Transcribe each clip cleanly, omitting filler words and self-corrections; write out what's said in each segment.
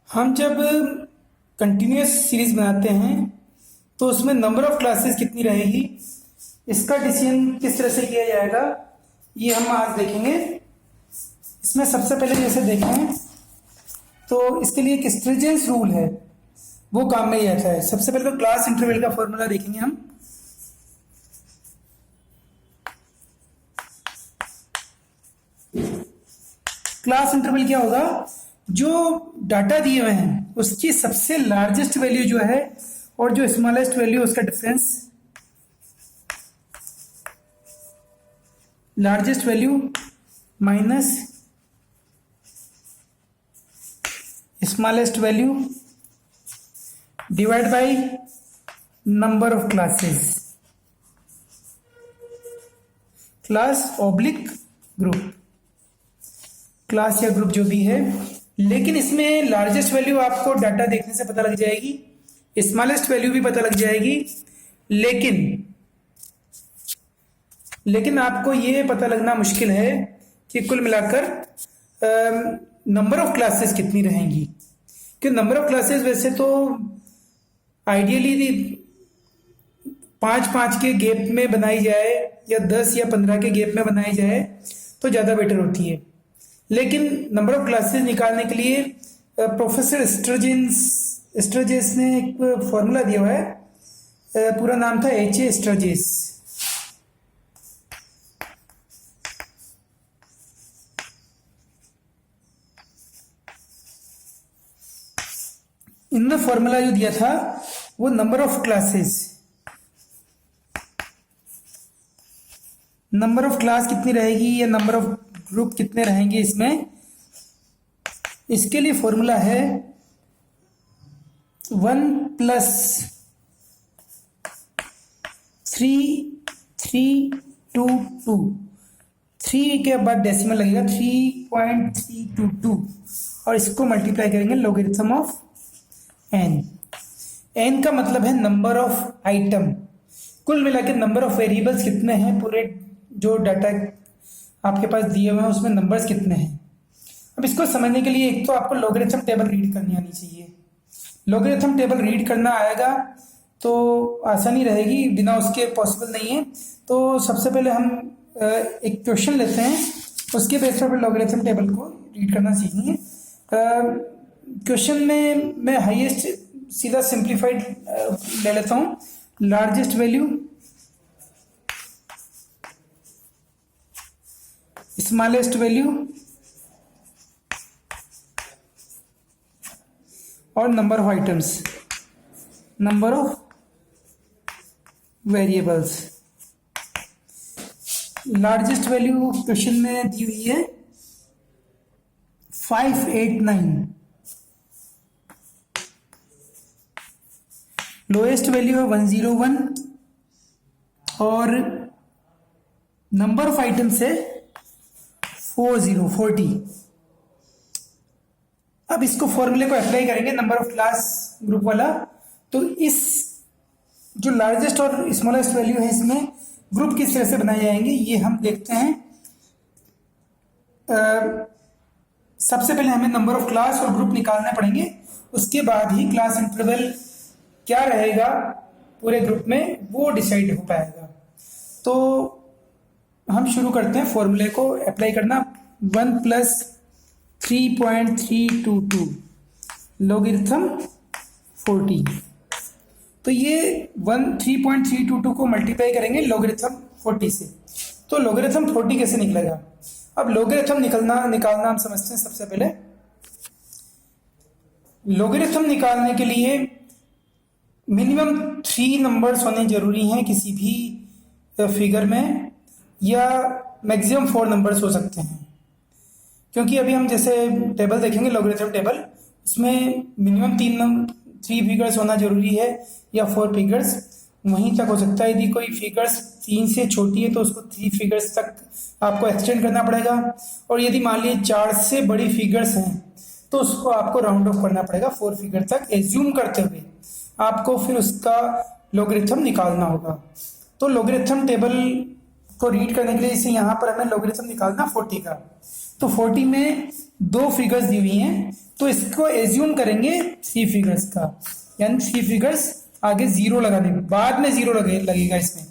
हम जब continuous series बनाते हैं तो उसमें नंबर ऑफ क्लासेस कितनी रहेगी, इसका डिसीजन किस तरह से किया जाएगा, ये हम आज देखेंगे। इसमें सबसे पहले जैसे देखें तो इसके लिए एक स्ट्रिजेंस रूल है, वो काम में ही आता है। सबसे पहले तो क्लास इंटरवल का फॉर्मूला देखेंगे हम। क्लास इंटरवल क्या होगा, जो डाटा दिए हुए हैं उसकी सबसे लार्जेस्ट वैल्यू जो है और जो स्मॉलेस्ट वैल्यू उसका difference, largest value minus smallest value divide by number of classes, class oblique group, class या ग्रुप जो भी है। लेकिन इसमें लार्जेस्ट वैल्यू आपको डाटा देखने से पता लग जाएगी, स्मॉलेस्ट वैल्यू भी पता लग जाएगी, लेकिन आपको ये पता लगना मुश्किल है कि कुल मिलाकर नंबर ऑफ क्लासेस कितनी रहेंगी। कि नंबर ऑफ क्लासेस वैसे तो आइडियली 5-5 के गैप में बनाई जाए या 10 या 15 के गैप में बनाई जाए तो ज़्यादा बेटर होती है। लेकिन नंबर ऑफ क्लासेस निकालने के लिए प्रोफेसर स्टर्जेस ने एक फॉर्मूला दिया हुआ है, पूरा नाम था H.A. स्टर्जेस। इनने फॉर्मूला जो दिया था वो नंबर ऑफ क्लास कितनी रहेगी या नंबर ऑफ ग्रुप कितने रहेंगे इसमें, इसके लिए फॉर्मूला है 1+3.322। 3 के बाद डेसिमल लगेगा 3.322 और इसको मल्टीप्लाई करेंगे लोगरिथम ऑफ n। n का मतलब है नंबर ऑफ आइटम, कुल मिलाकर नंबर ऑफ वेरिएबल्स कितने हैं, पूरे जो डाटा आपके पास दिए हुए हैं उसमें नंबर्स कितने हैं। अब इसको समझने के लिए एक तो आपको लोगरिथम टेबल रीड करनी आनी चाहिए। लोगरिथम टेबल रीड करना आएगा तो आसानी रहेगी, बिना उसके पॉसिबल नहीं है। तो सबसे पहले हम एक क्वेश्चन लेते हैं, उसके बेस पर लोगरिथम टेबल को रीड करना सीखेंगे। क्वेश्चन में मैं हाईएस्ट सीधा सिंप्लीफाइड ले लेता हूँ, लार्जेस्ट वैल्यू स्मॉलेस्ट वैल्यू और number of items, number of variables. Largest value question में दी हुई है 589, लोएस्ट वैल्यू है 101 और नंबर ऑफ आइटम्स है 40। अब इसको फॉर्मूले को अप्लाई करेंगे नंबर ऑफ क्लास ग्रुप वाला, तो इस जो लार्जेस्ट और स्मॉलेस्ट वैल्यू है इसमें ग्रुप किस तरह से बनाए जाएंगे ये हम देखते हैं। सबसे पहले हमें नंबर ऑफ क्लास और ग्रुप निकालने पड़ेंगे, उसके बाद ही क्लास इंटरवल क्या रहेगा पूरे ग्रुप में वो डिसाइड हो पाएगा। तो हम शुरू करते हैं फॉर्मूले को अप्लाई करना। 1+3.322 लोगरिथम 40, तो ये 3.322 को मल्टीप्लाई करेंगे लोगरिथम 40 से, तो लोगरिथम 40 कैसे निकलेगा। अब लोगरिथम निकालना हम समझते हैं। सबसे पहले लोगरिथम निकालने के लिए मिनिमम 3 नंबर्स होने जरूरी हैं किसी भी फिगर में, या मैक्सिमम 4 नंबर्स हो सकते हैं। क्योंकि अभी हम जैसे टेबल देखेंगे लोगरिथम टेबल, उसमें मिनिमम 3 फिगर्स होना जरूरी है या 4 फिगर्स, वहीं तक हो सकता है। यदि कोई फिगर्स 3 से छोटी है तो उसको 3 फिगर्स तक आपको एक्सटेंड करना पड़ेगा, और यदि मान लीजिए 4 से बड़ी फिगर्स हैं तो उसको आपको राउंड ऑफ करना पड़ेगा 4 फिगर तक, एज्यूम करते हुए आपको फिर उसका लोगरिथम निकालना होगा। तो लोगरिथम टेबल को रीड करने के लिए इसे यहाँ पर हमें लोगरिथम निकालना 40 का, तो 40 में दो फिगर्स दी हुई हैं, तो इसको एज्यूम करेंगे थ्री फिगर्स का, यानी थ्री फिगर्स आगे जीरो लगा देंगे, बाद में जीरो लगेगा इसमें,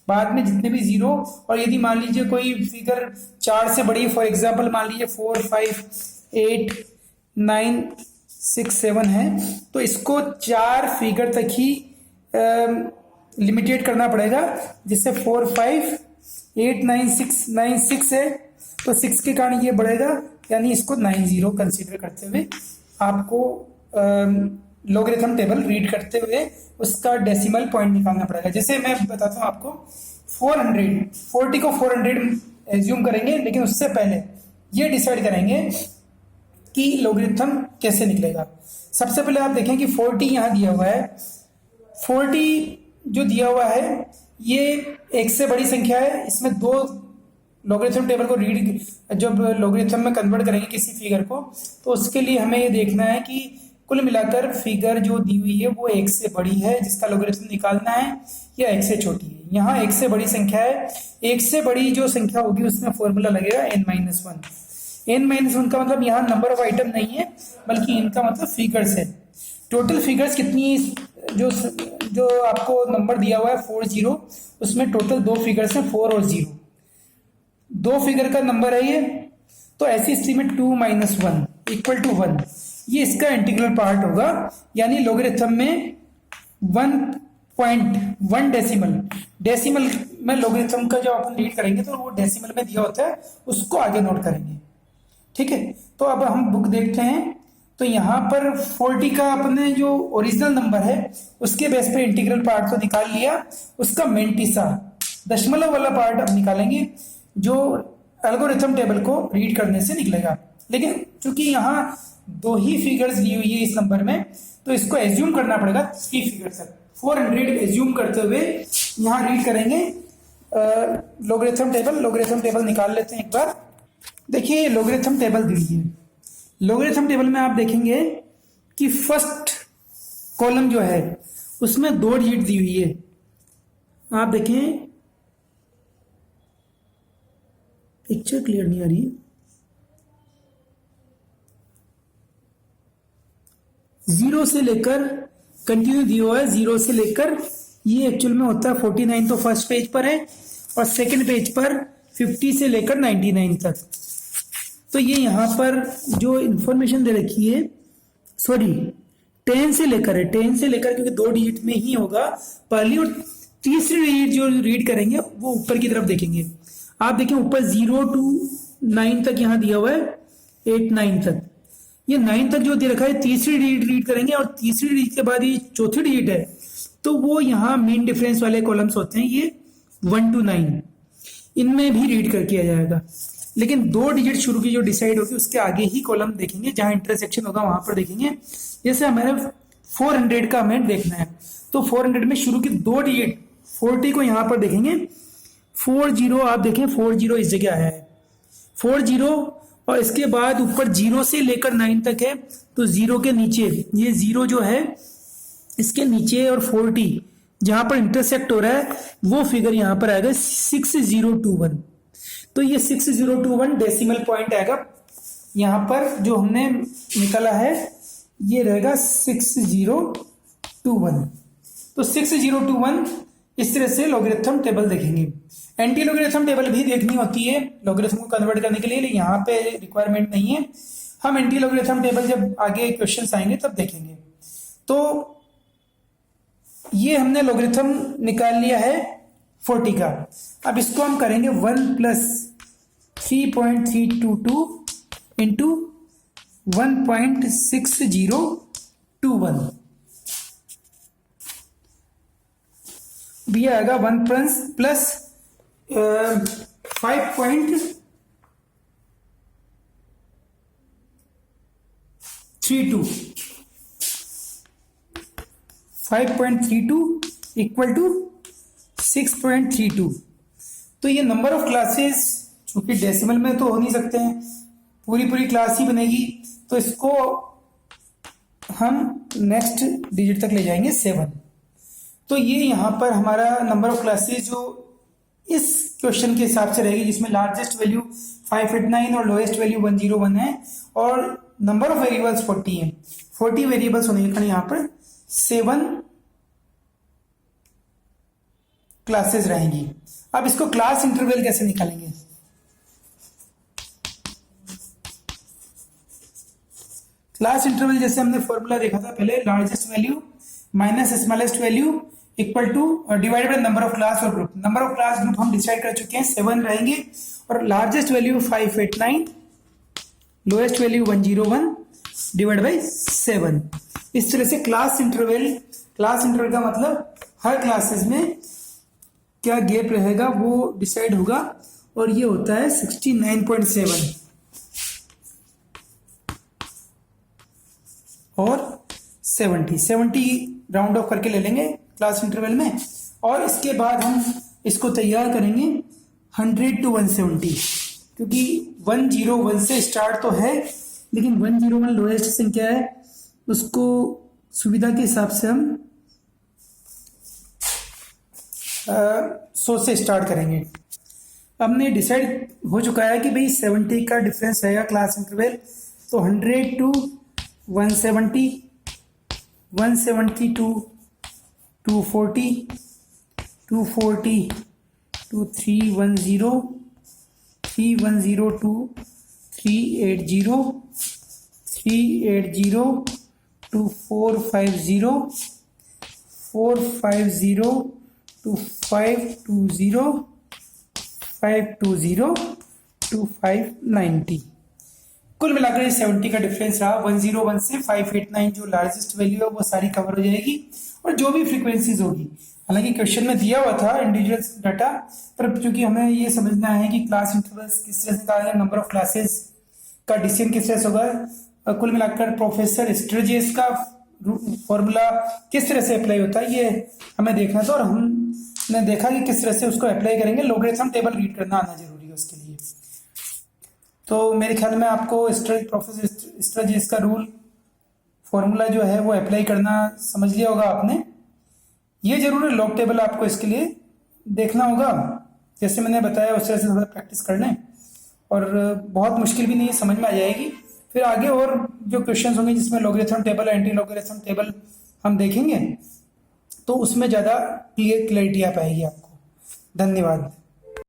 बाद में जितने भी जीरो। और यदि मान लीजिए कोई फिगर चार से बड़ी, फॉर एग्जाम्पल मान लीजिए 4 5 8 9 6 7 है, तो इसको चार फिगर तक ही लिमिटेड करना पड़ेगा, जिससे 4 5 8 9 6 है, तो 6 के कारण ये बढ़ेगा, यानी इसको 90 कंसीडर करते हुए आपको लॉगरिथम टेबल रीड करते हुए उसका डेसिमल पॉइंट निकालना पड़ेगा। जैसे मैं बताता हूँ आपको, 40 को 400 एज्यूम करेंगे, लेकिन उससे पहले ये डिसाइड करेंगे कि लॉगरिथम कैसे निकलेगा। सबसे पहले आप देखें कि 40 यहाँ दिया हुआ है, 40 जो दिया हुआ है ये एक से बड़ी संख्या है, इसमें दो लॉगरिथम टेबल को रीड, जब लॉगरिथम में कन्वर्ट करेंगे किसी फिगर को, तो उसके लिए हमें ये देखना है कि कुल मिलाकर फिगर जो दी हुई है वो एक से बड़ी है जिसका लॉगरिथम निकालना है, या एक से छोटी है। यहाँ एक से बड़ी संख्या है, एक से बड़ी जो संख्या होगी उसमें फॉर्मूला लगेगा n-1। n-1 का मतलब यहाँ नंबर ऑफ आइटम नहीं है, बल्कि इनका मतलब फिगर्स है। टोटल फिगर्स कितनी, जो आपको नंबर दिया हुआ है 40, उसमें टोटल दो फिगर्स हैं 4 और 0, दो फिगर का नंबर है ये। तो ऐसी स्थिति में 2 - 1 = 1, ये इसका इंटीग्रल पार्ट होगा, यानी लॉगरिथम में 1.1 डेसिमल में लॉगरिथम का जब अपन रीड करेंगे तो वो डेसिमल में दिया होता है, उसको आगे नोट करेंगे। ठीक है, तो अब हम बुक देखते हैं। तो यहाँ पर 40 का अपने जो ओरिजिनल नंबर है उसके बेस पे इंटीग्रल पार्ट तो निकाल लिया, उसका मेंटिसा दशमलव वाला पार्ट अब निकालेंगे, जो एल्गोरिथम टेबल को रीड करने से निकलेगा। लेकिन चूंकि यहाँ दो ही फिगर्स दी हुई है इस नंबर में, तो इसको एज्यूम करना पड़ेगा 3 फिगर तक। 400 एज्यूम करते हुए यहाँ रीड करेंगे लॉगरिथम टेबल निकाल लेते हैं एक बार। देखिए लॉगरिथम टेबल दी हुई है, लॉगरिथम टेबल में आप देखेंगे कि फर्स्ट कॉलम जो है उसमें 2 डिजिट दी हुई है। आप देखें, पिक्चर क्लियर नहीं आ रही है, 0 से लेकर कंटिन्यू दिया हुआ है, 0 से लेकर ये एक्चुअल में होता है 49, तो फर्स्ट पेज पर है, और सेकंड पेज पर 50 से लेकर 99 तक। तो ये यहाँ पर जो इंफॉर्मेशन दे रखी है, सॉरी 10 से लेकर है, 10 से लेकर, क्योंकि 2 डिजिट में ही होगा पहली और तीसरी डिजिट जो रीड करेंगे वो ऊपर की तरफ देखेंगे। आप देखें ऊपर 0 to 9 तक यहाँ दिया हुआ है, 8 9 तक, ये 9 तक जो दे रखा है तीसरी डिजिट रीड करेंगे, और तीसरी डिजिट के बाद ये चौथी डिजिट है, तो वो यहाँ मीन डिफरेंस वाले कॉलम्स होते हैं, ये 1 to 9, इनमें भी रीड कर किया जाएगा। लेकिन 2 डिजिट शुरू की जो डिसाइड होगी उसके आगे ही कॉलम देखेंगे, जहां इंटरसेक्शन होगा वहां पर देखेंगे। जैसे हमारे 400 का हमें देखना है, तो 400 में शुरू की 2 डिजिट 40 को यहाँ पर देखेंगे, 40 आप देखें 40 इस जगह आया है, 40, और इसके बाद ऊपर 0 से लेकर 9 तक है, तो 0 के नीचे ये 0 जो है इसके नीचे, और 40 जहां पर इंटरसेक्ट हो रहा है वो फिगर यहाँ पर आएगा 6021। तो ये 6021 डेसिमल पॉइंट आएगा यहाँ पर, जो हमने निकाला है ये रहेगा 6021। तो 6021 इस तरह से लॉगरिथम टेबल देखेंगे। एंटी लॉगरिथम टेबल भी देखनी होती है लॉगरिथम को कन्वर्ट करने के लिए, लेकिन यहाँ पे रिक्वायरमेंट नहीं है। हम एंटी लॉगरिथम टेबल जब आगे क्वेश्चंस आएंगे तब देखेंगे। तो ये हमने लॉगरिथम निकाल लिया है 40 का। अब इसको हम करेंगे 1 + 3.322 इंटू 1.6021, ये आएगा 1 + 5.32 = 6.32। तो ये नंबर ऑफ क्लासेस चूंकि डेसिमल में तो हो नहीं सकते हैं, पूरी क्लास ही बनेगी, तो इसको हम नेक्स्ट डिजिट तक ले जाएंगे 7। तो ये यहाँ पर हमारा नंबर ऑफ क्लासेस जो इस क्वेश्चन के हिसाब से रहेगी, जिसमें लार्जेस्ट वैल्यू 589 और लोएस्ट वैल्यू 101 है और नंबर ऑफ वेरिएबल्स 40 है। 40 वेरिएबल्स होने के कारण यहाँ पर 7 क्लासेस रहेंगी। अब इसको क्लास इंटरवल कैसे निकालेंगे? क्लास इंटरवल जैसे हमने फॉर्मूला देखा था पहले, largest value minus smallest value equal to divided by number of class और group. Number of class group हम डिसाइड कर चुके हैं, 7 रहेंगे और largest value 589, lowest value 101 divide by 7। इस तरह से क्लास इंटरवल का मतलब हर क्लासेस में क्या गैप रहेगा वो डिसाइड होगा और ये होता है 69.7 और 70 राउंड ऑफ करके ले लेंगे क्लास इंटरवल में। और इसके बाद हम इसको तैयार करेंगे 100 to 170, क्योंकि 101 से स्टार्ट तो है लेकिन 101 लोएस्ट संख्या है, उसको सुविधा के हिसाब से हम 100 से स्टार्ट करेंगे। हमने डिसाइड हो चुका है कि भाई 70 का डिफरेंस रहेगा क्लास इंटरवल, तो 100 to 170, 170 to 240, 240 to 310, 310 to 380, 380 to 450, 450 to 520, 520 to 590। कुल मिलाकर 70 का डिफरेंस रहा। 101 से 589 जो लार्जेस्ट वैल्यू है वो सारी कवर हो जाएगी और जो भी फ्रीक्वेंसीज होगी, हालांकि क्वेश्चन में दिया हुआ था इंडिविजुअल डाटा, पर चूंकि हमें ये समझना है कि क्लास इंटरवल्स किस तरह से निकालेंगे, नंबर ऑफ क्लासेस का डिसीजन किस तरह से होगा, कुल मिलाकर प्रोफेसर स्ट्रेजेस का फॉर्मूला किस तरह से अप्लाई होता है ये हमें देखना था और हमने देखा कि किस तरह से उसको अप्लाई करेंगे। लोगरिथम टेबल रीड करना आना जरूरी है उसके लिए। तो मेरे ख्याल में आपको प्रोफेसर स्ट्रेजेस का रूल फॉर्मूला जो है वो अप्लाई करना समझ लिया होगा आपने। ये जरूर है लॉग टेबल आपको इसके लिए देखना होगा, जैसे मैंने बताया उस तरह से थोड़ा प्रैक्टिस कर लें और बहुत मुश्किल भी नहीं, समझ में आ जाएगी। फिर आगे और जो क्वेश्चंस होंगे जिसमें logarithm table anti logarithm table हम देखेंगे तो उसमें ज़्यादा क्लियरिटी आ पाएगी आपको। धन्यवाद।